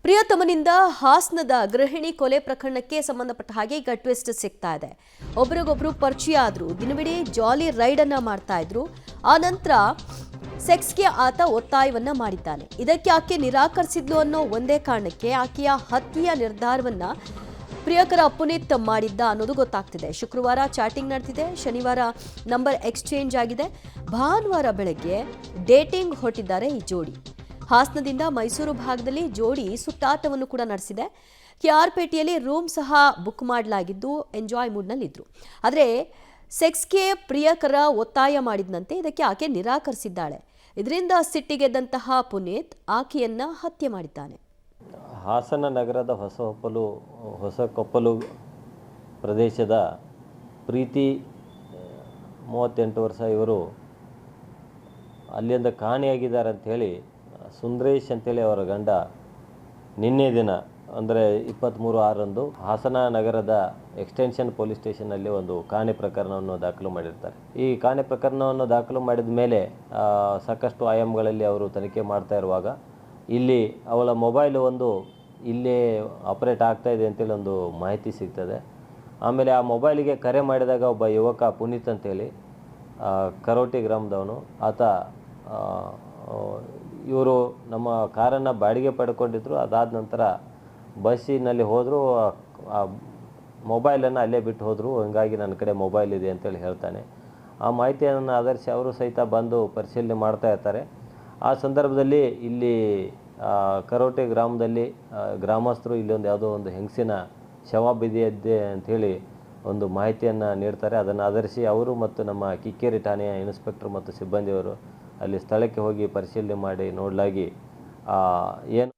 ಪ್ರಿಯತಮನಿಂದ ಹಾಸನದ ಗೃಹಿಣಿ ಕೊಲೆ ಪ್ರಕರಣಕ್ಕೆ ಸಂಬಂಧಪಟ್ಟ ಹಾಗೆ ಈಗ ಟ್ವಿಸ್ಟ್ ಸಿಗ್ತಾ ಇದೆ. ಒಬ್ಬರಿಗೊಬ್ರು ಪರಿಚಯ ಆದ್ರು, ದಿನವಿಡೀ ಜಾಲಿ ರೈಡ್ ಅನ್ನ ಮಾಡ್ತಾ ಇದ್ರು. ಆ ನಂತರ ಸೆಕ್ಸ್ಗೆ ಆತ ಒತ್ತಾಯವನ್ನ ಮಾಡಿದ್ದಾನೆ. ಇದಕ್ಕೆ ಆಕೆ ನಿರಾಕರಿಸಿದ್ಲು ಅನ್ನೋ ಒಂದೇ ಕಾರಣಕ್ಕೆ ಆಕೆಯ ಹತ್ಯೆಯ ನಿರ್ಧಾರವನ್ನ ಪ್ರಿಯಕರ ಪುನೀತ್ ಮಾಡಿದ್ದ ಅನ್ನೋದು ಗೊತ್ತಾಗ್ತಿದೆ. ಶುಕ್ರವಾರ ಚಾಟಿಂಗ್ ನಡೆದಿದೆ, ಶನಿವಾರ ನಂಬರ್ ಎಕ್ಸ್ಚೇಂಜ್ ಆಗಿದೆ, ಭಾನುವಾರ ಬೆಳಗ್ಗೆ ಡೇಟಿಂಗ್ ಹೊರಟಿದ್ದಾರೆ ಈ ಜೋಡಿ. ಹಾಸನದಿಂದ ಮೈಸೂರು ಭಾಗದಲ್ಲಿ ಜೋಡಿ ಸುತ್ತಾಟವನ್ನು ಕೂಡ ನಡೆಸಿದೆ. ಕೆಆರ್ಪೇಟೆಯಲ್ಲಿ ರೂಮ್ ಸಹ ಬುಕ್ ಮಾಡಲಾಗಿದ್ದು ಎಂಜಾಯ್ ಮೂಡ್ನಲ್ಲಿದ್ದರು. ಆದರೆ ಸೆಕ್ಸ್ಗೆ ಪ್ರಿಯಕರ ಒತ್ತಾಯ ಮಾಡಿದಂತೆ ಇದಕ್ಕೆ ಆಕೆ ನಿರಾಕರಿಸಿದ್ದಾಳೆ. ಇದರಿಂದ ಸಿಟ್ಟಿಗೆದ್ದಂತಹ ಪುನೀತ್ ಆಕೆಯನ್ನ ಹತ್ಯೆ ಮಾಡಿದ್ದಾನೆ. ಹಾಸನ ನಗರದ ಹೊಸಕೊಪ್ಪಲು ಪ್ರದೇಶದ ಪ್ರೀತಿ 38 ವರ್ಷ ಇವರು ಅಲ್ಲಿಂದ ಕಾಣೆಯಾಗಿದ್ದಾರೆ ಅಂಥೇಳಿ ಸುಂದರೇಶ್ ಅಂತೇಳಿ ಅವರ ಗಂಡ ನಿನ್ನೆ ದಿನ ಅಂದರೆ 23/6ರಂದು ಹಾಸನ ನಗರದ ಎಕ್ಸ್ಟೆನ್ಷನ್ ಪೊಲೀಸ್ ಸ್ಟೇಷನ್ನಲ್ಲಿ ಒಂದು ಕಾಣೆ ಪ್ರಕರಣವನ್ನು ದಾಖಲು ಮಾಡಿರ್ತಾರೆ. ಈ ಕಾಣೆ ಪ್ರಕರಣವನ್ನು ದಾಖಲು ಮಾಡಿದ ಮೇಲೆ ಸಾಕಷ್ಟು ಆಯಾಮಗಳಲ್ಲಿ ಅವರು ತನಿಖೆ ಮಾಡ್ತಾ ಇರುವಾಗ ಇಲ್ಲಿ ಅವಳ ಮೊಬೈಲ್ ಒಂದು ಇಲ್ಲೇ ಆಪರೇಟ್ ಆಗ್ತಾ ಇದೆ ಅಂತೇಳಿ ಒಂದು ಮಾಹಿತಿ ಸಿಗ್ತದೆ. ಆಮೇಲೆ ಆ ಮೊಬೈಲಿಗೆ ಕರೆ ಮಾಡಿದಾಗ ಒಬ್ಬ ಯುವಕ ಪುನೀತ್ ಅಂತೇಳಿ ಕರೋಟಿ ಗ್ರಾಮದವನು, ಆತ ಇವರು ನಮ್ಮ ಕಾರನ್ನು ಬಾಡಿಗೆ ಪಡ್ಕೊಂಡಿದ್ರು. ಅದಾದ ನಂತರ ಬಸ್ಸಿನಲ್ಲಿ ಹೋದರು, ಆ ಮೊಬೈಲನ್ನು ಅಲ್ಲೇ ಬಿಟ್ಟು ಹೋದರು. ಹೀಗಾಗಿ ನನ್ನ ಕಡೆ ಮೊಬೈಲ್ ಇದೆ ಅಂತೇಳಿ ಹೇಳ್ತಾನೆ. ಆ ಮಾಹಿತಿಯನ್ನು ಆಧರಿಸಿ ಅವರು ಸಹಿತ ಬಂದು ಪರಿಶೀಲನೆ ಮಾಡ್ತಾ ಇರ್ತಾರೆ. ಆ ಸಂದರ್ಭದಲ್ಲಿ ಇಲ್ಲಿ ಕರೋಟೆ ಗ್ರಾಮದಲ್ಲಿ ಗ್ರಾಮಸ್ಥರು ಇಲ್ಲೊಂದು ಯಾವುದೋ ಒಂದು ಹೆಂಗಸಿನ ಶವ ಬಿದ್ದಿದೆ ಅಂಥೇಳಿ ಒಂದು ಮಾಹಿತಿಯನ್ನು ನೀಡ್ತಾರೆ. ಅದನ್ನು ಆಧರಿಸಿ ಅವರು ಮತ್ತು ನಮ್ಮ ಕಿಕ್ಕೇರಿ ಠಾಣೆಯ ಇನ್ಸ್ಪೆಕ್ಟರ್ ಮತ್ತು ಸಿಬ್ಬಂದಿಯವರು ಅಲ್ಲಿ ಸ್ಥಳಕ್ಕೆ ಹೋಗಿ ಪರಿಶೀಲನೆ ಮಾಡಿ ನೋಡಲಾಗಿ ಏನು